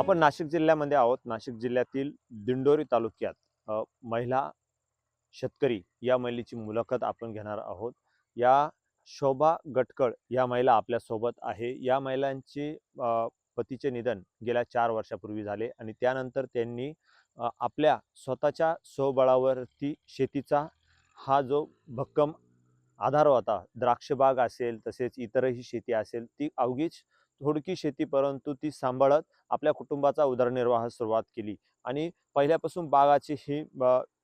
आपण नाशिक जिल्ह्यामध्ये आहोत. नाशिक जिल्ह्यातील दिंडोरी तालुक्यात महिला शेतकरी या महिलेची मुलाखत आपण घेणार आहोत. या शोभा गटकळ या महिला आपल्यासोबत आहे. या महिलांचे पतीचे निधन गेल्या 4 वर्षापूर्वी झाले आणि त्यानंतर त्यांनी आपल्या स्वतःच्या स्वबळावरती शेतीचा हा जो भक्कम आधार होता, द्राक्षबाग असेल तसेच इतरही शेती असेल, ती अवघीच थोडकी शेती परंतु ती सांभाळत आपल्या कुटुंबाचा उदरनिर्वाह सुरुवात केली आणि पहिल्यापासून बागाची ही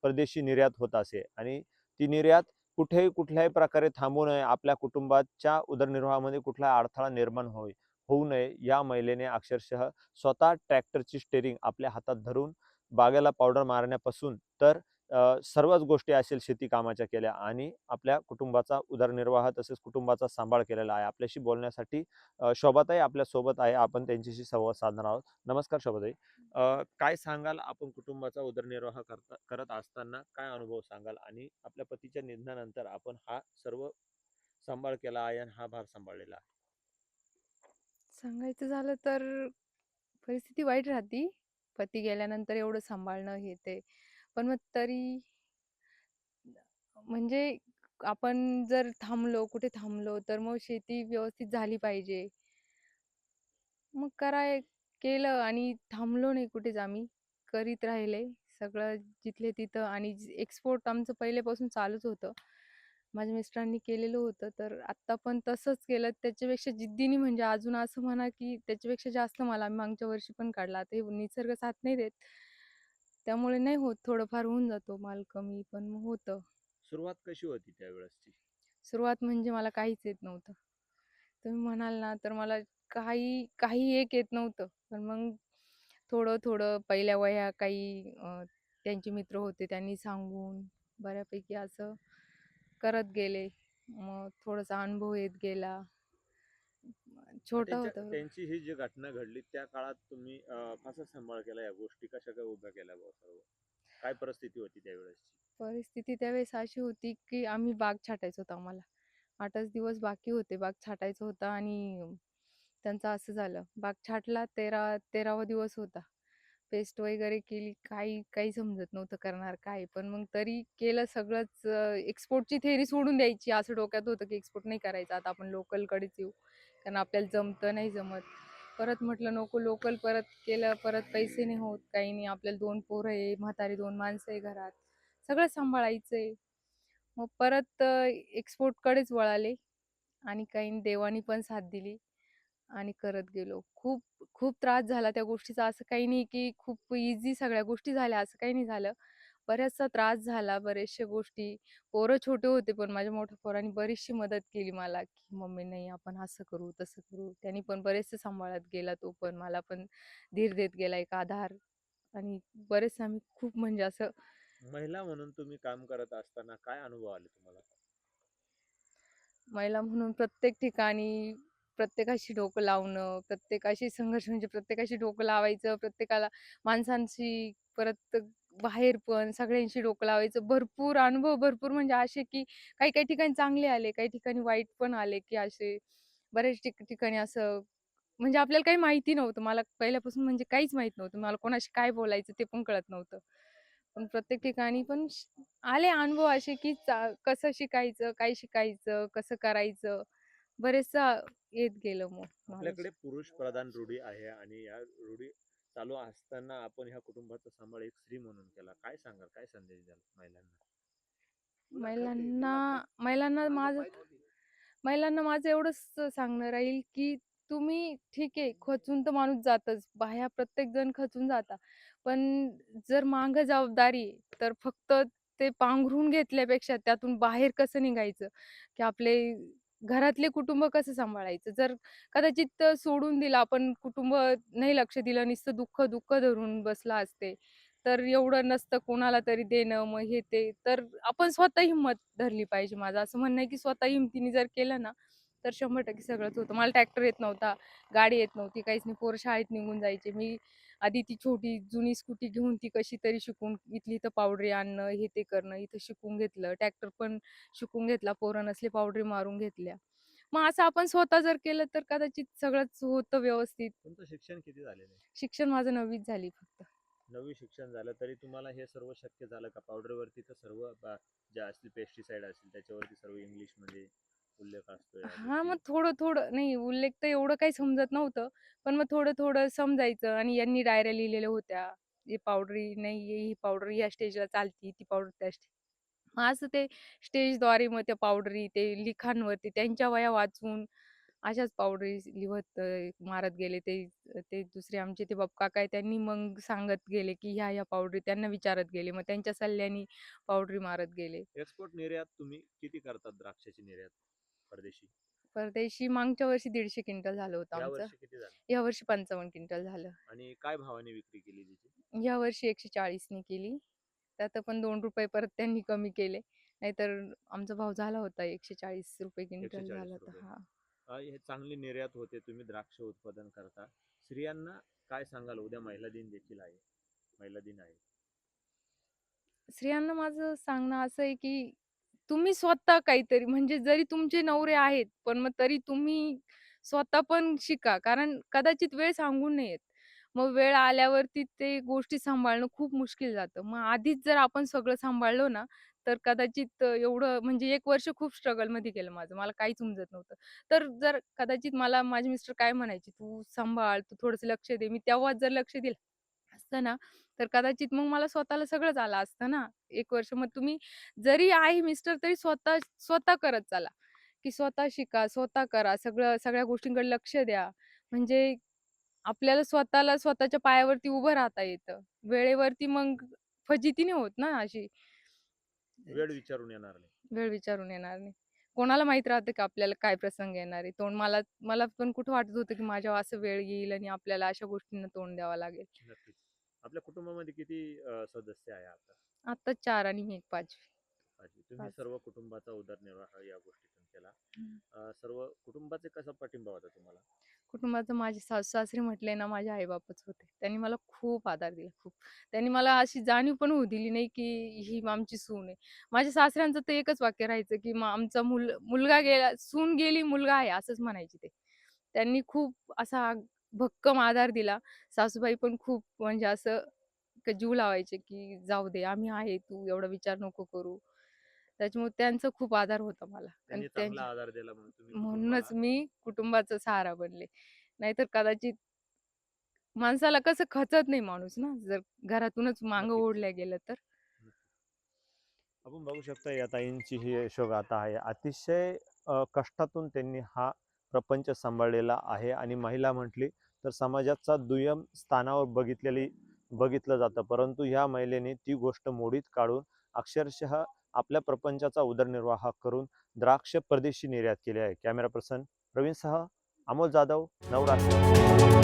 परदेशी निर्यात होत असे आणि ती निर्यात कुठल्याही प्रकारे थांबू नये, आपल्या कुटुंबाच्या उदरनिर्वाहामध्ये कुठला अडथळा निर्माण होऊ नये या महिलेने अक्षरशः स्वतः ट्रॅक्टरची स्टेअरिंग आपल्या हातात धरून बागेला पावडर मारण्यापासून तर सर्वच गोष्टी असेल शेती कामाच्या केल्या आणि आपल्या कुटुंबाचा उदरनिर्वाह तसेच कुटुंबाचा सांभाळ केलेला आहे. आपल्याशी बोलण्यासाठी शोभाताई आपल्यासोबत आहे. आपण त्यांच्याशी संवाद साधणार आहोत. नमस्कार शोभाताई. काय सांगाल, आपण कुटुंबाचा उदरनिर्वाह करत असताना काय अनुभव सांगाल आणि आपल्या पतीच्या निधनानंतर आपण हा सर्व सांभाळ केला आहे आणि हा भार सांभाळलेला आहे? सांगायचं झालं तर परिस्थिती वाईट राहती. पती गेल्यानंतर एवढं सांभाळणं हे ते. पण मग तरी म्हणजे आपण जर थांबलो, कुठे थांबलो, तर मग शेती व्यवस्थित झाली पाहिजे. मग केलं आणि थांबलो नाही कुठेच आम्ही. करीत राहिले सगळं जिथले तिथं आणि एक्सपोर्ट आमचं पहिल्यापासून चालूच होतं. माझ्या मिस्टरांनी केलेलं होतं, तर आत्ता पण तसंच केलं. त्याच्यापेक्षा जिद्दीने म्हणजे अजून असं म्हणा, की त्याच्यापेक्षा जास्त माल आम्ही मागच्या वर्षी पण काढला. आता हे निसर्ग साथ नाही देत. त्यामुळे नाही होत, थोडंफार होऊन जातो माल कमी, पण मग होतं. सुरुवात कशी होती त्यावेळेसची? सुरुवात म्हणजे मला काहीच येत नव्हतं. तुम्ही म्हणाल ना, तर मला काही काही एक येत नव्हतं. पण मग थोडं-थोडं पहिल्या वह्या काही त्यांचे मित्र होते त्यांनी सांगून बऱ्यापैकी असं करत गेले. मग थोडासा अनुभव येत गेला. छोटं होतं. त्यांची ही जी घटना घडली त्या काळात तुम्ही कसा सांभाळ केला, या गोष्टी कशा काय उभ्या केल्या बुवा सर्व? काय परिस्थिती होती त्यावेळेसची? परिस्थिती त्यावेळेस अशी होती, की आम्ही बाग छाटायचं होतं आम्हाला. 8च दिवस बाकी होते. बाग छाटायचं होतं आणि त्यांचं असं झालं. बाग छाटला 13वा दिवस होता. पेस्ट वगैरे केली. काही समजत नव्हतं करणार काय? पण मग तरी केलं सगळंच. एक्सपोर्टची थेअरी सोडून द्यायची असं डोक्यात होतं, की एक्सपोर्ट नाही करायचं. आता आपण लोकलकडेच येऊ. कारण आपल्याला जमतं, नाही जमत. परत म्हटलं नको लोकल, परत केलं. परत पैसे नाही होत, काही नाही. आपल्याला 2 पोरं आहे, म्हातारी 2 माणसं आहे घरात. सगळं सांभाळायचंय. मग परत एक्सपोर्टकडेच वळाले आणि काही देवानी पण साथ दिली आणि करत गेलो. खूप खूप त्रास झाला त्या गोष्टीचा. असं काही नाही की खूप इझी सगळ्या गोष्टी झाल्या, असं काही नाही झालं. बऱ्याचसा त्रास झाला, बऱ्याचशा गोष्टी. पोरं छोटे होते, पण माझ्या मोठ्या पोरांनी बरीचशी मदत केली मला, की "मम्मी नाही आपण असं करू, तसं करू." त्यांनी पण बरेचसं सांभाळत गेला तो पण. मला पण धीर देत गेला एक आधार आणि बरेचसे आम्ही खूप म्हणजे असं महिला म्हणून तुम्ही काम करत असताना काय अनुभव आले तुम्हाला? महिला म्हणून प्रत्येक ठिकाणी प्रत्येकाशी डोकं लावणं, प्रत्येकाशी संघर्ष म्हणजे प्रत्येकाशी डोकं लावायचं, प्रत्येकाला माणसांशी परत बाहेर पण सगळ्यांशी डोकं लावायचं. भरपूर अनुभव भरपूर म्हणजे असे की काही-काही ठिकाणी चांगले आले, काही ठिकाणी वाईट पण आले, की असे बऱ्याच ठिकाणी असं म्हणजे आपल्याला काही माहिती नव्हतं. मला पहिल्यापासून म्हणजे काहीच माहीत नव्हतं. मला कोणाशी काय बोलायचं ते पण कळत नव्हतं. पण प्रत्येक ठिकाणी पण आले अनुभव असे की कसं शिकायचं, काय शिकायचं, कसं करायचं, बरेचसं येत गेलं मग नॉलेज. आपल्याकडे पुरुष प्रधान रूढी आहे आणि या रूढी चालू असताना आपण ह्या कुटुंबाचा सांभाळ एक स्त्री म्हणून केला. काय सांगाल, काय संदेश द्याल महिलांना? महिलांना महिलांना माझं महिलांना माझं एवढंच सांगणं राहील, की तुम्ही ठीक आहे, खचून तर माणूस जातच. बाह्या प्रत्येक जण खचून जातात. पण जर मागं जबाबदारी आहे, तर फक्त ते पांघरून घेतल्यापेक्षा त्यातून बाहेर कसं निघायचं, की आपले घरातले कुटुंब कसं सांभाळायचं. जर कदाचित सोडून दिलं आपण कुटुंब नाही लक्ष दिलं, नुसतं दुःख धरून बसला असते, तर एवढं नसतं कोणाला तरी देणं, मग हे ते. तर आपण स्वतः हिंमत धरली पाहिजे. माझं असं म्हणणं आहे, की स्वतः हिमतीने जर केलं ना, तर 100% सगळंच होतं. मला ट्रॅक्टर येत नव्हता, गाडी येत नव्हती, काहीच नाही. पोरं शाळेत निघून जायचे. मी आधी ती छोटी जुनी स्कूटी घेऊन ती कशी तरी शिकून इथली इथं पावडरी आणणं, हे ते करणं, इथं शिकून घेतलं. ट्रॅक्टर पण शिकून घेतला. पोरं नसले पावडरी मारून घेतल्या. मग असं आपण स्वतः जर केलं तर कदाचित सगळंच होतं व्यवस्थित. तुमचं शिक्षण किती झालेलं आहे? शिक्षण माझं 9वीच झाली फक्त. 9वी शिक्षण झालं तरी तुम्हाला हे सर्व शक्य झालं का? पावडरवरती तर सर्व ज्या असतील पेस्टिसाइड असतील त्याच्यावरती सर्व इंग्लिशमध्ये उल्लेख असतो या हां, गोष्टी. मग थोडं-थोडं नाही उल्लेख तर एवढं काही समजत नव्हतं. पण मग थोडं-थोडं समजायचं आणि यांनी डायऱ्या लिहिलेल्या होत्या. ही पावडर नाही, ही पावडर या स्टेजला चालती, ती पावडर त्या स्टेज मग असं ते स्टेजद्वारे मग त्या पावडरी, ते लिखाणवरती त्यांच्या वह्या वाचून अशाच पावडरी लिहत मारत गेले. ते ते दुसरे आमचे ते काका आहे त्यांनी मग सांगत गेले, की ह्या-ह्या पावडरी त्यांना विचारत गेले. मग त्यांच्या सल्ल्याने पावडरी मारत गेले. एक्सपोर्ट निर्यात तुम्ही किती करतात द्राक्षाची निर्यात परदेशी? परदेशी मागच्या वर्षी 150 क्विंटल झालं होतं या आमचं. वर्षी किती झालं? यावर्षी 55 क्विंटल झालं. आणि काय भावाने विक्री केली त्याची? यावर्षी 140 ने केली. त्यात पण ₹2 परत त्यांनी कमी केले. नाहीतर आमचा भाव झाला होता ₹140 क्विंटल झाला होता. ₹140. हां. हे चांगली निर्यात होते, तुम्ही द्राक्ष उत्पादन करता. स्त्रियांना काय सांगाल? उद्या महिला दिन देखील आहे. महिला दिन आहे. स्त्रियांना माझं सांगणं असं आहे, की तुम्ही स्वतः काहीतरी म्हणजे जरी तुमचे नवरे आहेत, पण मग तरी तुम्ही स्वतः पण शिका. कारण कदाचित वेळ सांगून नाही येत. मग वेळ आल्यावरती ते गोष्टी सांभाळणं खूप मुश्कील जातं. मग आधीच जर आपण सगळं सांभाळलो ना, तर कदाचित एवढं म्हणजे 1 वर्ष खूप स्ट्रगलमध्ये गेलं माझं. मला काहीच समजत नव्हतं. तर जर कदाचित मला माझे मिस्टर काय म्हणायचे, "तू सांभाळ, तू थोडंसं लक्ष दे." मी तेव्हाच जर लक्ष दिलं असतं ना, तर कदाचित मग मला स्वतःला सगळंच आलं असतं ना. 1 वर्ष मग तुम्ही जरी आहे मिस्टर तरी स्वतः स्वतः करत चला, की स्वतः शिका, स्वतः करा. सगळ्या गोष्टींकडे लक्ष द्या. म्हणजे आपल्याला स्वतःला स्वतःच्या पायावरती उभं राहता येतं. वेळेवरती मग फजिती नाही होत ना अशी. वेळ विचारून येणार नाही. वेळ विचारून येणार नाही. कोणाला माहीत राहतं की आपल्याला काय प्रसंग येणार आहे. मला मला पण कुठं वाटत होतं की माझ्यावर असं वेळ येईल आणि आपल्याला अशा गोष्टींना तोंड द्यावं लागेल. नक्कीच. आपल्या कुटुंबामध्ये किती सदस्य आहे आता? आता 4 आणि मी एक 5वी. आजी. तुम्ही 5. सर्व कुटुंबाचा उदरनिर्वाह या गोष्टीतून केला. सर्व कुटुंबाचे कसा पाठिंबा होता तुम्हाला? कुटुंबाचं माझे सासू-सासरे म्हटले ना, माझे आई-बापच होते. त्यांनी मला खूप आधार दिला, खूप. त्यांनी मला अशी जाणीव पण होऊ दिली नाही, की ही आमची सून आहे. माझ्या सासऱ्यांचं तर एकच वाक्य राहायचं, की मग आमचा मुलगा गेला, सून गेली, मुलगा आहे, असंच म्हणायचे ते. त्यांनी खूप असा भक्कम आधार दिला. सासूबाई पण खूप म्हणजे असं जीव लावायचे, की "जाऊ दे, आम्ही आहे, तू एवढा विचार नको करू." त्याच्यामुळे त्यांचा खूप आधार होता मला आणि त्यांनी चांगला त्यांच्या आधार दिला म्हणून तुम्ही म्हणूनच कुटुंबाला. मी कुटुंबाचा सहारा बनले. नाहीतर कदाचित माणसाला कसं खचत नाही माणूस ना, जर घरातूनच मागं नक्कीच. ओढल्या गेलं तर. आपण बघू शकता या ताईंची ही यशोगाथा आहे. अतिशय कष्टातून त्यांनी हा प्रपंच सांभाळलेला आहे आणि महिला म्हटली तर समाजाचा दुय्यम स्थानावर बघितलं जातं. परंतु ह्या महिलेने ती गोष्ट मोडीत काढून अक्षरशः आपल्या प्रपंचाचा उदरनिर्वाह करून द्राक्ष परदेशी निर्यात केली आहे. कॅमेरा पर्सन प्रवीणसह अमोल जाधव, नवराष्ट्र.